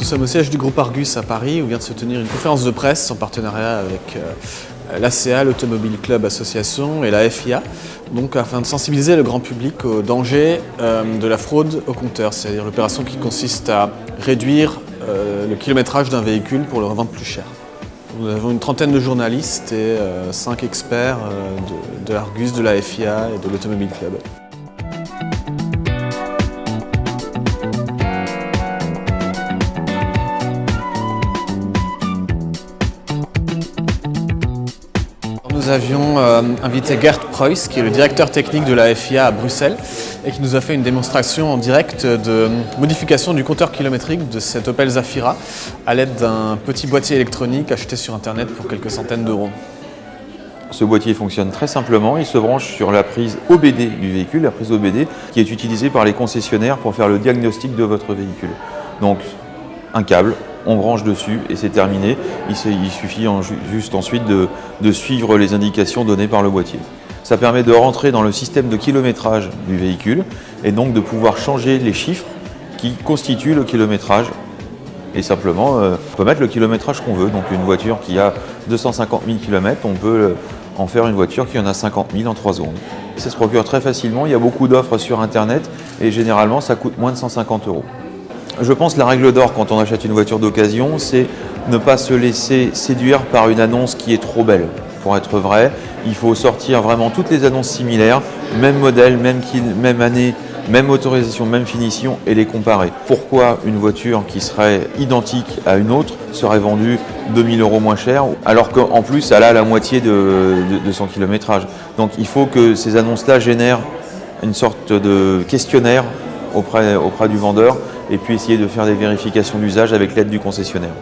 sommes au siège du groupe Argus à Paris où vient de se tenir une conférence de presse en partenariat avec l'ACA, l'Automobile Club Association et la FIA, donc afin de sensibiliser le grand public au danger de la fraude au compteur, c'est-à-dire l'opération qui consiste à réduire le kilométrage d'un véhicule pour le revendre plus cher. Nous avons une trentaine de journalistes et 5 experts de l'Argus, de la FIA et de l'Automobile Club. Nous avions invité Gert Preuss, qui est le directeur technique de la FIA à Bruxelles, et qui nous a fait une démonstration en direct de modification du compteur kilométrique de cette Opel Zafira à l'aide d'un petit boîtier électronique acheté sur internet pour quelques centaines d'euros. Ce boîtier fonctionne très simplement, il se branche sur la prise OBD du véhicule, la prise OBD qui est utilisée par les concessionnaires pour faire le diagnostic de votre véhicule. Donc un câble, on branche dessus et c'est terminé. Il suffit juste ensuite de suivre les indications données par le boîtier. Ça permet de rentrer dans le système de kilométrage du véhicule et donc de pouvoir changer les chiffres qui constituent le kilométrage. Et simplement, on peut mettre le kilométrage qu'on veut. Donc une voiture qui a 250 000 km, on peut en faire une voiture qui en a 50 000 en 3 secondes. Ça se procure très facilement, il y a beaucoup d'offres sur internet et généralement ça coûte moins de 150 €. Je pense que la règle d'or quand on achète une voiture d'occasion, c'est ne pas se laisser séduire par une annonce qui est trop belle. Pour être vrai, il faut sortir vraiment toutes les annonces similaires, même modèle, même année, même autorisation, même finition et les comparer. Pourquoi une voiture qui serait identique à une autre serait vendue 2000 € moins cher alors qu'en plus elle a la moitié de son kilométrage. Donc il faut que ces annonces-là génèrent une sorte de questionnaire auprès du vendeur et puis essayer de faire des vérifications d'usage avec l'aide du concessionnaire.